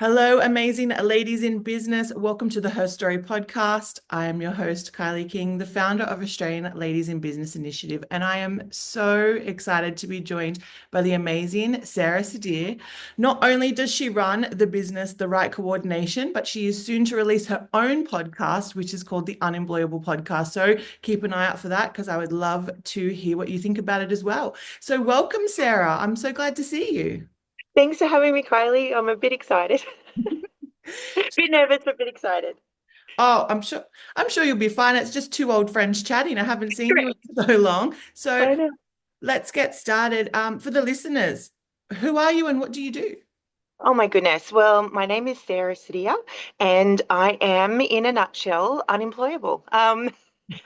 Hello, amazing ladies in business. Welcome to the HerStory podcast. I am your host, Kylie King, the founder of Australian Ladies in Business Initiative, and I am so excited to be joined by the amazing Sarah Sydir. Not only does she run the business The Right Coordination, but she is soon to release her own podcast, which is called the Unemployable Podcast. So keep an eye out for that because I would love to hear what you think about it as well. So welcome, Sarah. I'm so glad to see you. Thanks for having me, Kylie. I'm a bit excited. Bit nervous, but a bit excited. Oh, I'm sure you'll be fine. It's just two old friends chatting. I haven't seen you Correct. in so long. So I know. let's get started. For the listeners, who are you and what do you do? Oh my goodness. Well, my name is Sarah Sydir, and I am, in a nutshell, unemployable.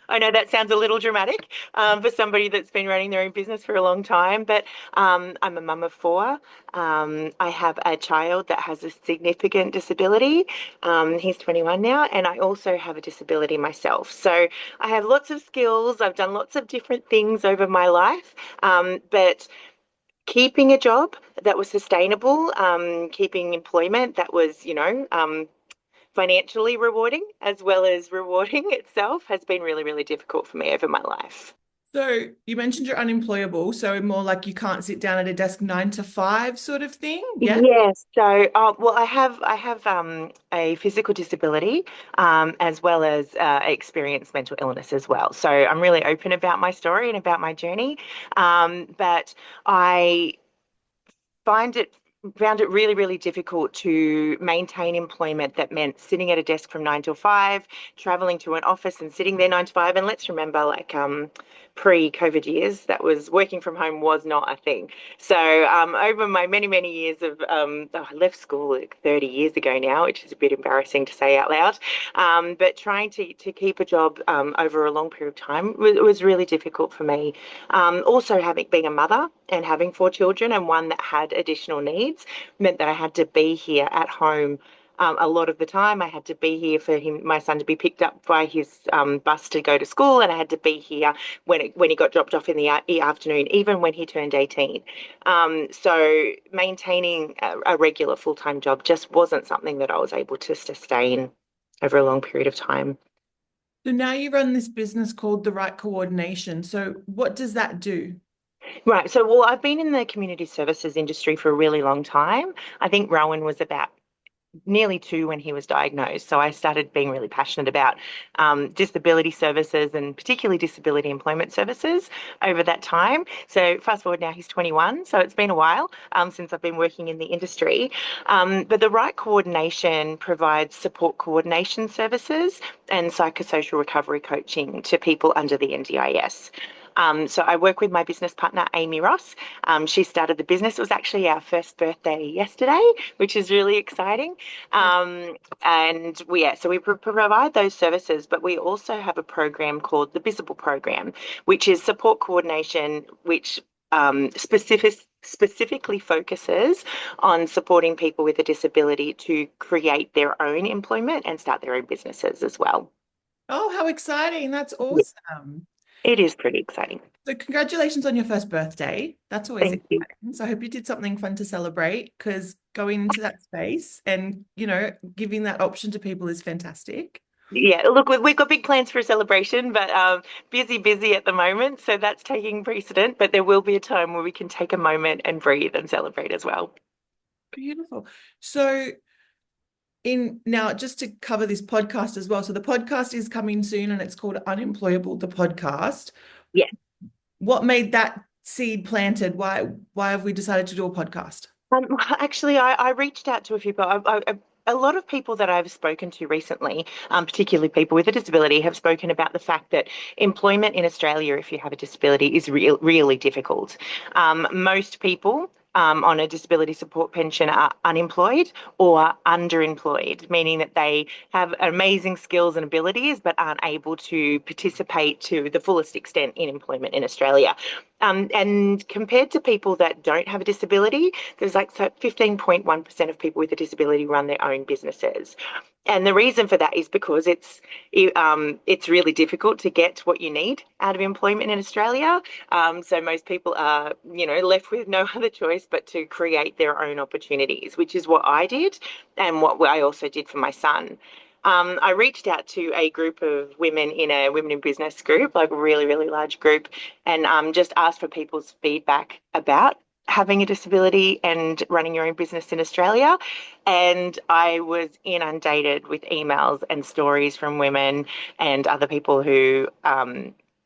I know that sounds a little dramatic for somebody that's been running their own business for a long time, but I'm a mum of four. I have a child that has a significant disability. He's 21 now, and I also have a disability myself. So I have lots of skills. I've done lots of different things over my life, but keeping a job that was sustainable, keeping employment that was, financially rewarding as well as rewarding itself has been really, really difficult for me over my life. So you mentioned you're unemployable, so more like you can't sit down at a desk 9 to 5 sort of thing. Yeah. Yes. So, well, I have a physical disability, as well as experienced mental illness as well. So I'm really open about my story and about my journey. But I find it found it really, really difficult to maintain employment that meant sitting at a desk from 9 till 5, traveling to an office and sitting there 9 to 5. And let's remember, like pre-COVID years, that was working from home was not a thing. So over my many, many years of, I left school like 30 years ago now, which is a bit embarrassing to say out loud. But trying to keep a job over a long period of time was really difficult for me. Also, having being a mother and having four children and one that had additional needs meant that I had to be here at home a lot of the time. I had to be here for him, my son, to be picked up by his bus to go to school, and I had to be here when he got dropped off in the afternoon, even when he turned 18. So maintaining a regular full-time job just wasn't something that I was able to sustain over a long period of time. So now you run this business called The Right Coordination. So what does that do? Right. So, well, I've been in the community services industry for a really long time. I think Rowan was about nearly two when he was diagnosed. So I started being really passionate about disability services and particularly disability employment services over that time. So fast forward now, he's 21. So it's been a while since I've been working in the industry. But the right coordination provides support coordination services and psychosocial recovery coaching to people under the NDIS. So I work with my business partner, Amy Ross. She started the business. It was actually our first birthday yesterday, which is really exciting. And so we provide those services, but we also have a program called the Visible Program, which is support coordination, which specifically focuses on supporting people with a disability to create their own employment and start their own businesses as well. Oh, how exciting. That's Yeah, awesome. it is pretty exciting. So congratulations on your first birthday. That's always Thank you. exciting. So I hope you did something fun to celebrate because going into that space and, giving that option to people is fantastic. Yeah, look, we've got big plans for a celebration, but busy at the moment. So that's taking precedent. But there will be a time where we can take a moment and breathe and celebrate as well. Beautiful. So in now, just to cover this podcast as well. So the podcast is coming soon and it's called Unemployable the Podcast. Yeah. What made that seed planted? Why have we decided to do a podcast? Actually, I reached out to a few people. A lot of people that I've spoken to recently, particularly people with a disability, have spoken about the fact that employment in Australia, if you have a disability, is really difficult. Most people on a disability support pension are unemployed or underemployed, meaning that they have amazing skills and abilities but aren't able to participate to the fullest extent in employment in Australia. And compared to people that don't have a disability, there's like 15.1% of people with a disability run their own businesses. And the reason for that is because it's really difficult to get what you need out of employment in Australia. So most people are, left with no other choice but to create their own opportunities, which is what I did and what I also did for my son. I reached out to a group of women in a women in business group, like a really, really large group, and just asked for people's feedback about having a disability and running your own business in Australia. And I was inundated with emails and stories from women and other people who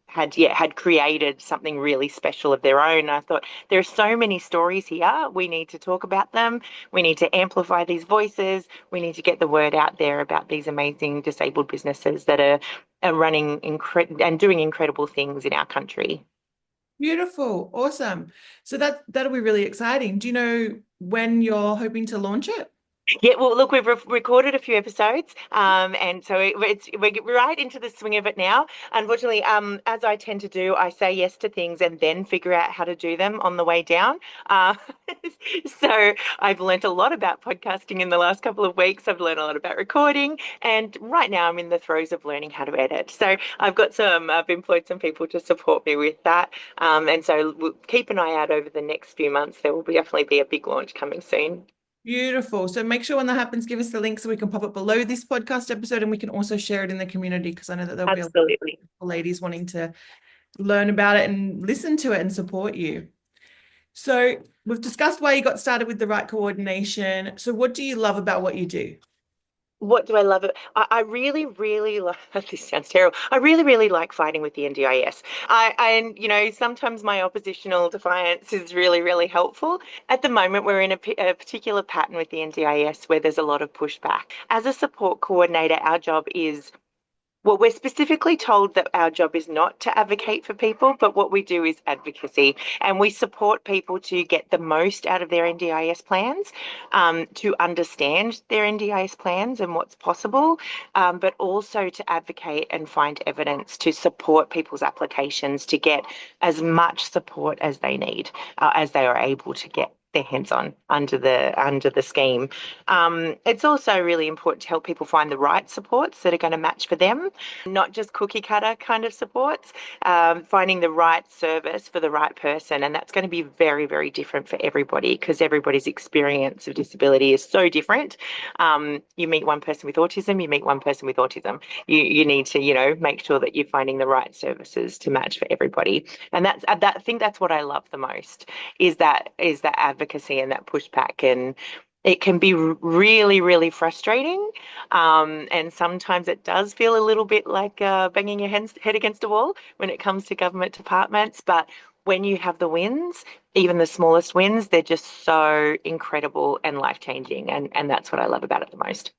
had created something really special of their own. I thought there are so many stories here. We need to talk about them. We need to amplify these voices. We need to get the word out there about these amazing disabled businesses that are running and doing incredible things in our country. Beautiful. Awesome. So that'll be really exciting. Do you know when you're hoping to launch it? Yeah, well, look, we've recorded a few episodes, and so we're right into the swing of it now. Unfortunately, as I tend to do, I say yes to things and then figure out how to do them on the way down. Uh, so I've learnt a lot about podcasting in the last couple of weeks. I've learned a lot about recording, and right now I'm in the throes of learning how to edit. So I've employed some people to support me with that, and so we'll keep an eye out over the next few months. There will definitely be a big launch coming soon. Beautiful. So make sure when that happens, give us the link so we can pop it below this podcast episode and we can also share it in the community because I know that there'll be a lot Absolutely. of ladies wanting to learn about it and listen to it and support you. So we've discussed why you got started with the right coordination. So what do you love about what you do? What do I love? I really, really love, this sounds terrible. I really, really like fighting with the NDIS. Sometimes my oppositional defiance is really, really helpful. At the moment, we're in a particular pattern with the NDIS where there's a lot of pushback. As a support coordinator, our job is well, we're specifically told that our job is not to advocate for people, but what we do is advocacy. And we support people to get the most out of their NDIS plans, to understand their NDIS plans and what's possible, but also to advocate and find evidence to support people's applications to get as much support as they need, as they are able to get their hands on under the scheme. It's also really important to help people find the right supports that are going to match for them, not just cookie cutter kind of supports, finding the right service for the right person. And that's going to be very, very different for everybody because everybody's experience of disability is so different. You meet one person with autism, you meet one person with autism. You need to, make sure that you're finding the right services to match for everybody. And I think that's what I love the most is that advocacy and that pushback. And it can be really, really frustrating. And sometimes it does feel a little bit like banging your head against a wall when it comes to government departments. But when you have the wins, even the smallest wins, they're just so incredible and life-changing. And that's what I love about it the most.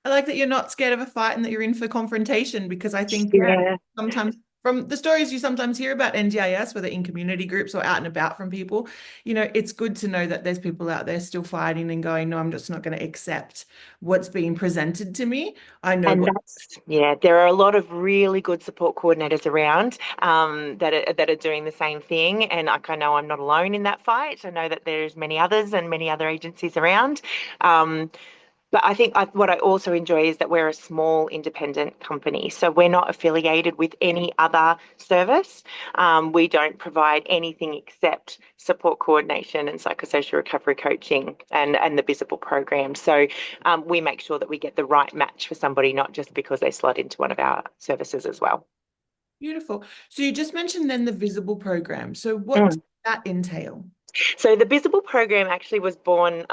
I like that you're not scared of a fight and that you're in for confrontation because I think, yeah, Yeah. sometimes from the stories you sometimes hear about NDIS, whether in community groups or out and about from people, it's good to know that there's people out there still fighting and going, no, I'm just not going to accept what's being presented to me. I know And what. there are a lot of really good support coordinators around that are doing the same thing. And like, I know I'm not alone in that fight. I know that there's many others and many other agencies around. Um, But I think what I also enjoy is that we're a small independent company. So we're not affiliated with any other service. We don't provide anything except support coordination and psychosocial recovery coaching and the visible program. So we make sure that we get the right match for somebody, not just because they slot into one of our services as well. Beautiful. So you just mentioned then the visible program. So what does Mm. that entail? So the visible program actually was born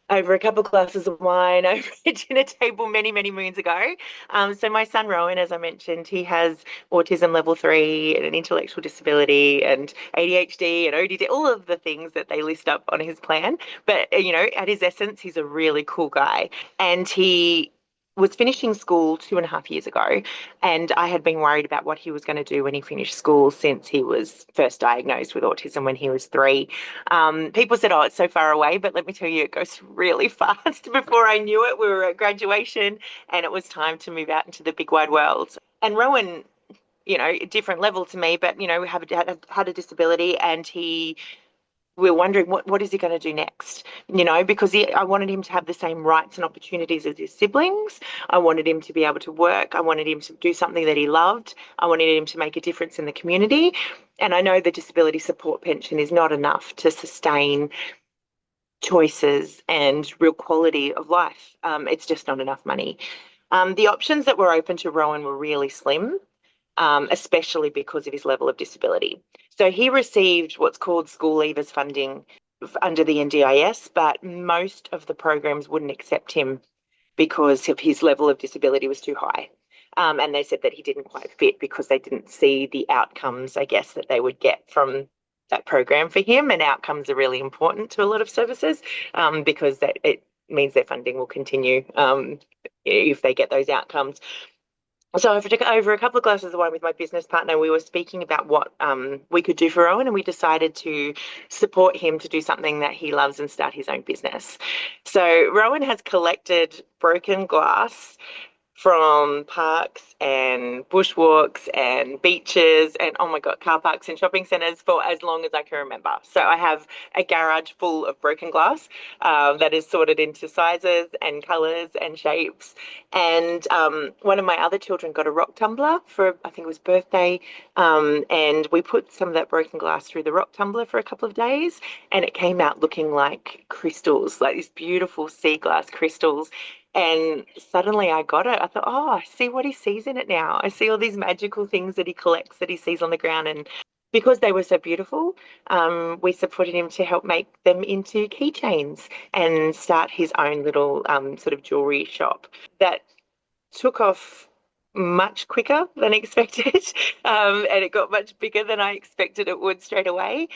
over a couple of glasses of wine over a dinner table many, many moons ago. So my son Rowan, as I mentioned, he has autism level 3 and an intellectual disability and ADHD and ODD, all of the things that they list up on his plan. But, at his essence, he's a really cool guy. And he was finishing school 2.5 years ago, and I had been worried about what he was going to do when he finished school since he was first diagnosed with autism when he was 3. People said, oh, it's so far away, but let me tell you, it goes really fast. Before I knew it, we were at graduation and it was time to move out into the big wide world. And Rowan, different level to me, but, had a disability and he we're wondering what is he going to do next, because I wanted him to have the same rights and opportunities as his siblings. I wanted him to be able to work. I wanted him to do something that he loved. I wanted him to make a difference in the community. And I know the disability support pension is not enough to sustain choices and real quality of life. It's just not enough money. The options that were open to Rowan were really slim, especially because of his level of disability. So he received what's called school leavers funding under the NDIS, but most of the programs wouldn't accept him because of his level of disability was too high. And they said that he didn't quite fit because they didn't see the outcomes, I guess, that they would get from that program for him. And outcomes are really important to a lot of services, because it means their funding will continue, if they get those outcomes. So over a couple of glasses of wine with my business partner, we were speaking about what we could do for Rowan, and we decided to support him to do something that he loves and start his own business. So Rowan has collected broken glass from parks and bushwalks and beaches and, oh my God, car parks and shopping centres for as long as I can remember. So I have a garage full of broken glass, that is sorted into sizes and colours and shapes. And one of my other children got a rock tumbler for, I think it was birthday, and we put some of that broken glass through the rock tumbler for a couple of days, and it came out looking like crystals, like these beautiful sea glass crystals. And suddenly I got it. I thought, oh, I see what he sees in it now. I see all these magical things that he collects that he sees on the ground. And because they were so beautiful, we supported him to help make them into keychains and start his own little sort of jewelry shop that took off much quicker than expected, and it got much bigger than I expected it would straight away.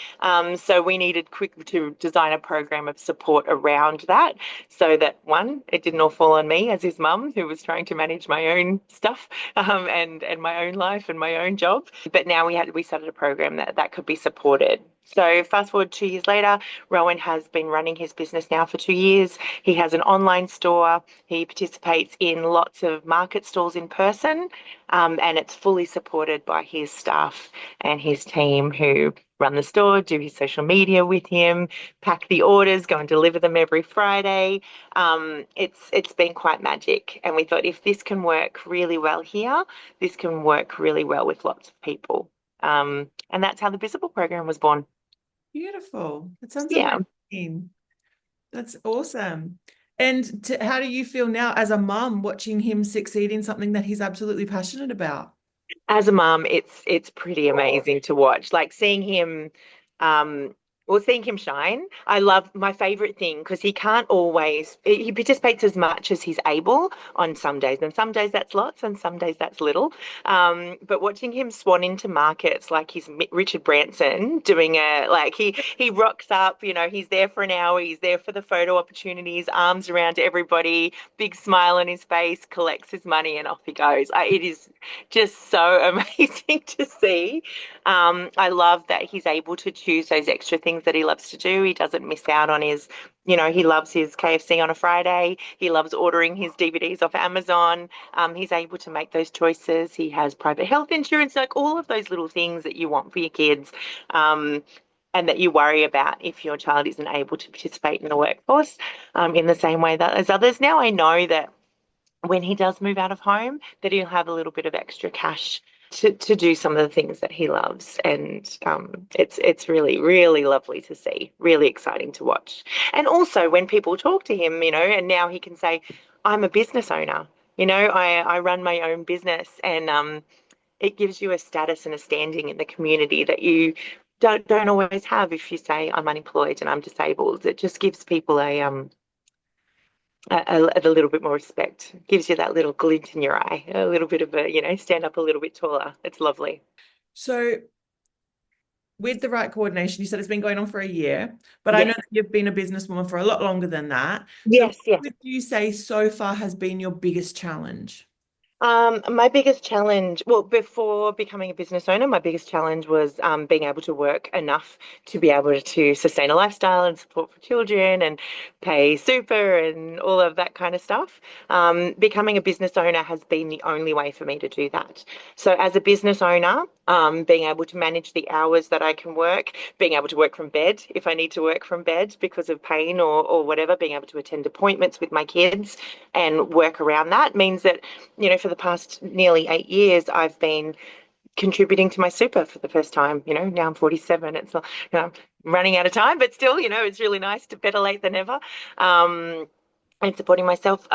So we needed quick to design a program of support around that, so that one, it didn't all fall on me as his mum, who was trying to manage my own stuff, and my own life and my own job. But now we started a program that could be supported. So fast forward 2 years later, Rowan has been running his business now for 2 years. He has an online store. He participates in lots of market stalls in person, and it's fully supported by his staff and his team who run the store, do his social media with him, pack the orders, go and deliver them every Friday. It's been quite magic. And we thought if this can work really well here, this can work really well with lots of people. And that's how the Visible program was born. Beautiful. That sounds Yeah. amazing. That's awesome. And how do you feel now as a mum watching him succeed in something that he's absolutely passionate about? As a mum, it's pretty amazing to watch. Like seeing him, um, seeing him shine. I love my favorite thing because he can't always, he participates as much as he's able on some days, and some days that's lots, and some days that's little. But watching him swan into markets like he's Richard Branson doing like he rocks up. He's there for an hour. He's there for the photo opportunities, arms around everybody, big smile on his face, collects his money, and off he goes. It is just so amazing to see. I love that he's able to choose those extra things that he loves to do. He doesn't miss out on he loves his KFC on a Friday. He loves ordering his DVDs off Amazon. He's able to make those choices. He has private health insurance, like all of those little things that you want for your kids. And that you worry about if your child isn't able to participate in the workforce, in the same way that as others. Now I know that when he does move out of home, that he'll have a little bit of extra cash to do some of the things that he loves. And it's really, really lovely to see, really exciting to watch. And also when people talk to him, and now he can say, I'm a business owner, I run my own business, and it gives you a status and a standing in the community that you don't always have if you say I'm unemployed and I'm disabled. It just gives people a little bit more respect. Gives you that little glint in your eye, a little bit of stand up a little bit taller. It's lovely. So, with the right coordination, you said it's been going on for a year, but I know Yes, that you've been a businesswoman for a lot longer than that. So, yes, what yes. would you say so far has been your biggest challenge? My biggest challenge, well, before becoming a business owner, my biggest challenge was being able to work enough to be able to sustain a lifestyle and support for children and pay super and all of that kind of stuff. Becoming a business owner has been the only way for me to do that. So, as a business owner, being able to manage the hours that I can work, being able to work from bed if I need to work from bed because of pain or whatever, being able to attend appointments with my kids and work around that means that, for the past nearly 8 years, I've been contributing to my super for the first time. Now I'm 47. It's not, I'm running out of time, but still, it's really nice to better late than never. And supporting myself.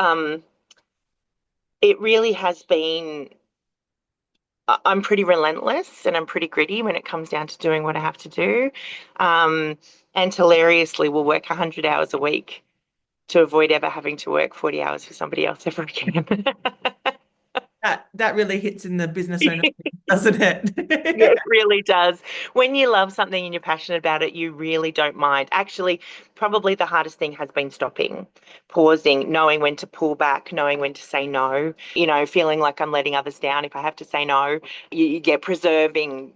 It really has been. I'm pretty relentless and I'm pretty gritty when it comes down to doing what I have to do. Um, and hilariously, will work 100 hours a week to avoid ever having to work 40 hours for somebody else ever again. That really hits in the business owner, doesn't Yeah, it? it really does. When you love something and you're passionate about it, you really don't mind. Actually, probably the hardest thing has been stopping, pausing, knowing when to pull back, knowing when to say no, feeling like I'm letting others down if I have to say no. You get preserving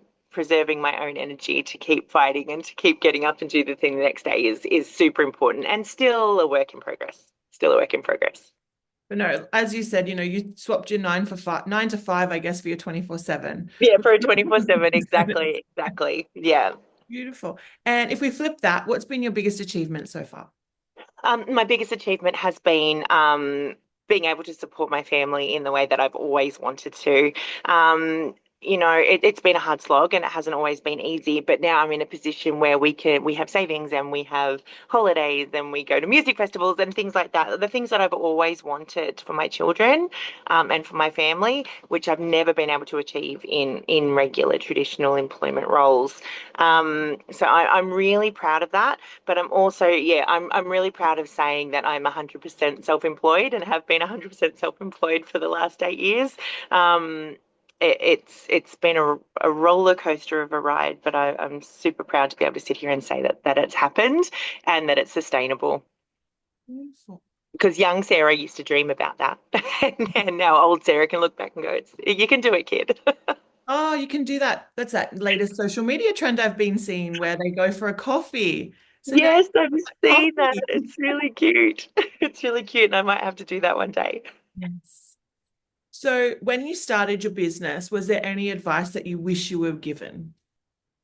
my own energy to keep fighting and to keep getting up and do the thing the next day is super important and still a work in progress. Still a work in progress. But no, as you said, you swapped your 9 to 5, I guess, for your 24/7. Yeah, for a 24/7, exactly, exactly. Yeah. Beautiful. And if we flip that, what's been your biggest achievement so far? My biggest achievement has been being able to support my family in the way that I've always wanted to. It's been a hard slog and it hasn't always been easy, but now I'm in a position where we have savings and we have holidays and we go to music festivals and things like that. The things that I've always wanted for my children, and for my family, which I've never been able to achieve in regular traditional employment roles. So I'm really proud of that. But I'm also, yeah, I'm really proud of saying that I'm 100% self-employed and have been 100% self-employed for the last 8 years. Um, it's been a roller coaster of a ride, but I'm super proud to be able to sit here and say that it's happened and that it's sustainable. Beautiful. Because young Sarah used to dream about that, and now old Sarah can look back and go, You can do it, kid." Oh, you can do that. That's that latest social media trend I've been seeing where they go for a coffee. So now Yes, I've seen that. coffee. It's really cute. It's really cute, and I might have to do that one day. Yes. So when you started your business, was there any advice that you wish you were given?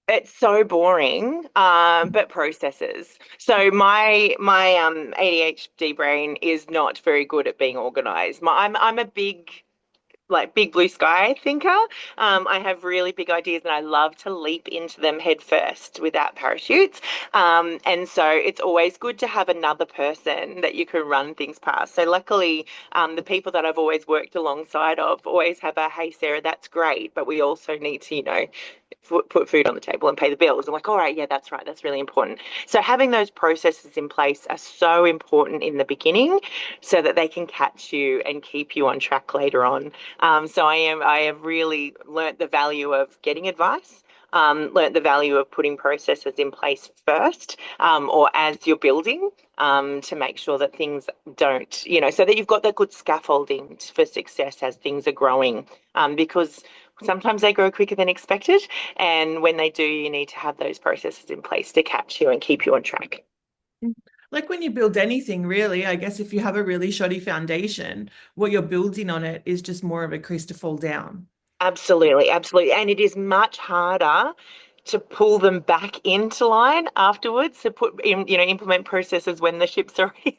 It's so boring, but processes. So my ADHD brain is not very good at being organized. I'm a big blue sky thinker. I have really big ideas and I love to leap into them head first without parachutes. And so it's always good to have another person that you can run things past. So luckily, the people that I've always worked alongside of always have a, "Hey, Sarah, that's great, but we also need to, put food on the table and pay the bills." I'm like, "All right, yeah, that's right. That's really important." So having those processes in place are so important in the beginning so that they can catch you and keep you on track later on. So I have really learnt the value of getting advice, learnt the value of putting processes in place first, or as you're building, to make sure that things don't, so that you've got that good scaffolding for success as things are growing, because sometimes they grow quicker than expected. And when they do, you need to have those processes in place to catch you and keep you on track. Like when you build anything, really, I guess if you have a really shoddy foundation, what you're building on it is just more of a crease to fall down. Absolutely, absolutely. And it is much harder to pull them back into line afterwards, to put in, implement processes when the ship's already,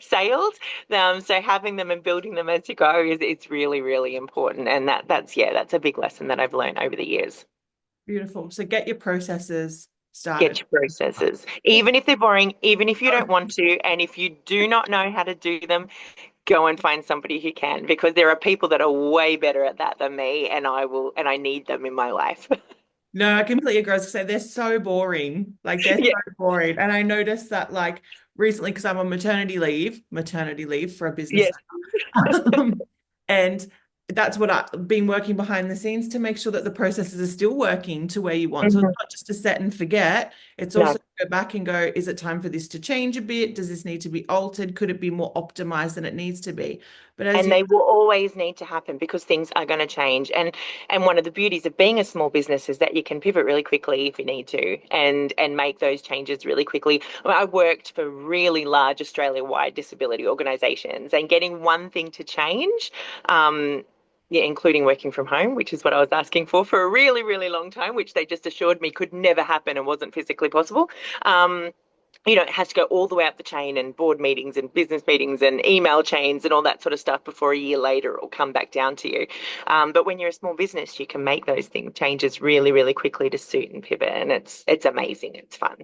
sailed. So having them and building them as you go is it's really, really important. And that's a big lesson that I've learned over the years. Beautiful. So get your processes Get started. your processes, even if they're boring, even if you don't want to, and if you do not know how to do them, go and find somebody who can, because there are people that are way better at that than me, and I need them in my life. No, I completely agree. I was gonna say they're so boring. Like they're Yeah. so boring. And I noticed that like recently, because I'm on maternity leave for a business. Yes. And that's what I've been working behind the scenes to make sure that the processes are still working to where you want. So it's Mhm. not just to set and forget. It's No. also to go back and go, is it time for this to change a bit? Does this need to be altered? Could it be more optimized than it needs to be? But as And you they will always need to happen because things are going to change. And one of the beauties of being a small business is that you can pivot really quickly if you need to, and make those changes really quickly. I worked for really large Australia-wide disability organisations, and getting one thing to change, Yeah, including working from home, which is what I was asking for a really, really long time, which they just assured me could never happen and wasn't physically possible. Um, it has to go all the way up the chain and board meetings and business meetings and email chains and all that sort of stuff before a year later it will come back down to you. But when you're a small business, you can make those changes really, really quickly to suit and pivot, and it's amazing. It's fun.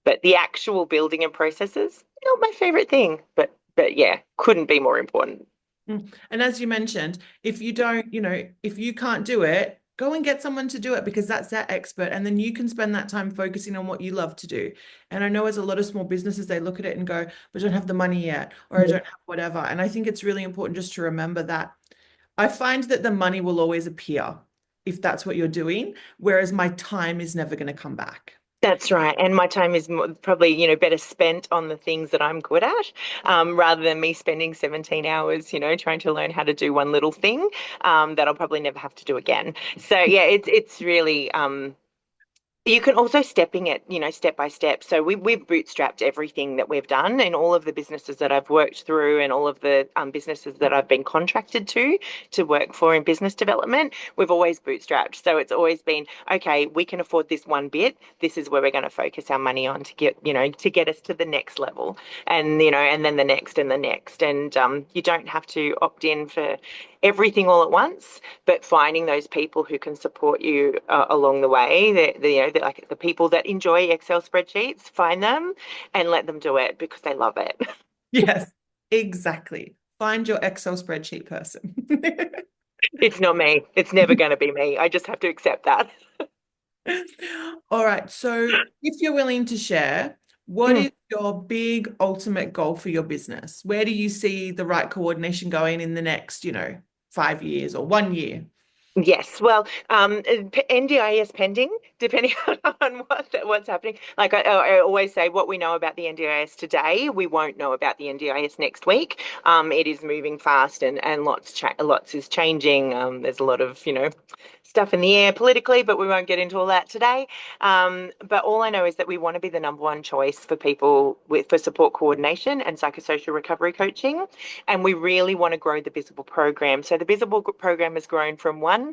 But the actual building and processes, not my favorite thing, but yeah, couldn't be more important. And as you mentioned, if you don't, if you can't do it, go and get someone to do it because that's their expert. And then you can spend that time focusing on what you love to do. And I know as a lot of small businesses, they look at it and go, but I don't have the money yet, or I don't have whatever. And I think it's really important just to remember that I find that the money will always appear if that's what you're doing, whereas my time is never going to come back. That's right. And my time is probably, better spent on the things that I'm good at, rather than me spending 17 hours, trying to learn how to do one little thing, that I'll probably never have to do again. So yeah, it's really, you can also stepping it, step by step. So we've bootstrapped everything that we've done in all of the businesses that I've worked through and all of the businesses that I've been contracted to work for in business development. We've always bootstrapped. So it's always been, okay, we can afford this one bit. This is where we're going to focus our money on to get us to the next level, and then the next and the next. And you don't have to opt in for everything all at once, but finding those people who can support you along the way, like the people that enjoy Excel spreadsheets, find them and let them do it because they love it. Yes, exactly. Find your Excel spreadsheet person. It's not me. It's never going to be me. I just have to accept that. All right. So if you're willing to share, what Mm. is your big ultimate goal for your business? Where do you see the right coordination going in the next, 5 years or 1 year? Yes, well, NDIS pending, depending on what's happening. Like I always say, what we know about the NDIS today, we won't know about the NDIS next week. It is moving fast, and lots is changing. There's a lot of stuff in the air politically, but we won't get into all that today. But all I know is that we want to be the number one choice for people for support coordination and psychosocial recovery coaching, and we really want to grow the Visible program. So the Visible program has grown from one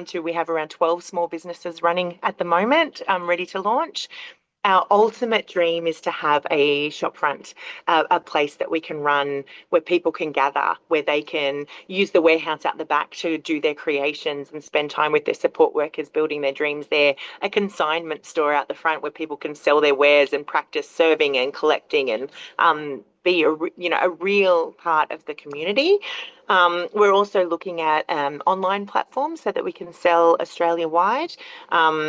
to we have around 12 small businesses running at the moment, ready to launch. Our ultimate dream is to have a shopfront, a place that we can run where people can gather, where they can use the warehouse out the back to do their creations and spend time with their support workers building their dreams there. A consignment store out the front where people can sell their wares and practice serving and collecting and be a real part of the community. We're also looking at online platforms so that we can sell Australia-wide.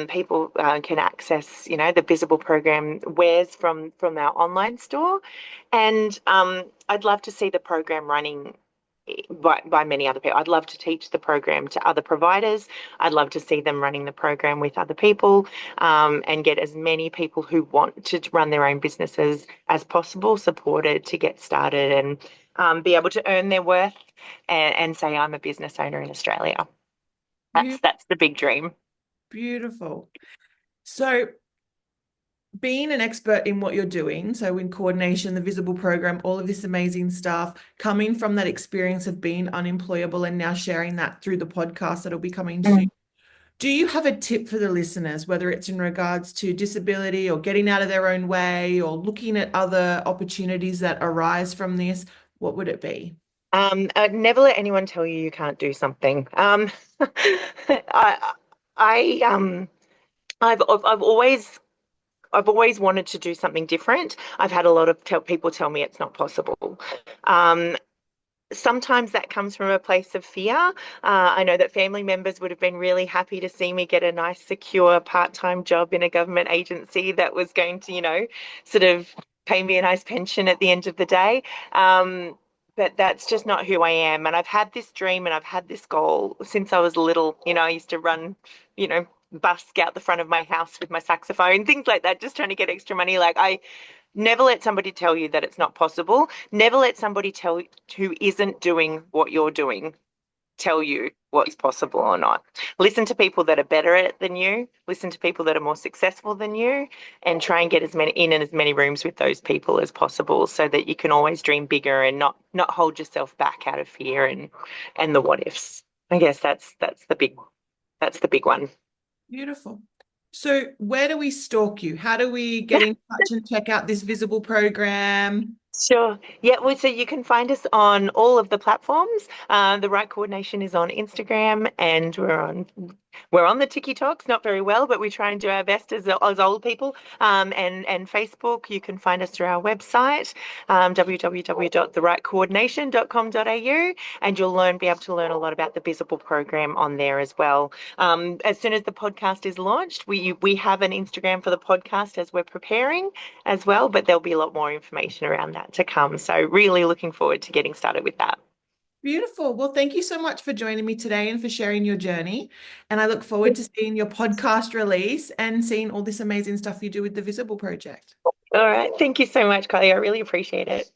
People can access, the Visible program wares from our online store, and I'd love to see the program running by many other people. I'd love to teach the program to other providers. I'd love to see them running the program with other people, and get as many people who want to run their own businesses as possible supported to get started and be able to earn their worth and say, I'm a business owner in Australia. That's the big dream. Beautiful. So being an expert in what you're doing, so in coordination, the Visible program, all of this amazing stuff, coming from that experience of being unemployable and now sharing that through the podcast that'll be coming soon. Do you have a tip for the listeners, whether it's in regards to disability or getting out of their own way or looking at other opportunities that arise from this? What would it be? Never let anyone tell you you can't do something. I, I, I've always wanted to do something different. I've had a lot of people tell me it's not possible. Um, Sometimes that comes from a place of fear. I know that family members would have been really happy to see me get a nice, secure part-time job in a government agency that was going to, sort of pay me a nice pension at the end of the day. But that's just not who I am. And I've had this dream and I've had this goal since I was little. I used to run, busk out the front of my house with my saxophone, things like that, just trying to get extra money. Like I never let somebody tell you that it's not possible. Never let somebody tell who isn't doing what you're doing tell you what's possible or not. Listen to people that are better at it than you. Listen to people that are more successful than you, and try and get in as many rooms with those people as possible, so that you can always dream bigger and not hold yourself back out of fear and the what ifs. I guess that's the big one. Beautiful. So where do we stalk you? How do we get in touch and check out this visible program? Sure. Yeah, well, so you can find us on all of the platforms. The Right Coordination is on Instagram, and we're on the TikToks, not very well, but we try and do our best as old people. And Facebook, you can find us through our website, www.therightcoordination.com.au, and be able to learn a lot about the Visible program on there as well. As soon as the podcast is launched, we have an Instagram for the podcast as we're preparing as well, but there'll be a lot more information around that to come. So really looking forward to getting started with that. Beautiful. Well, thank you so much for joining me today and for sharing your journey. And I look forward to seeing your podcast release and seeing all this amazing stuff you do with the Visible Project. All right. Thank you so much, Kylie. I really appreciate it.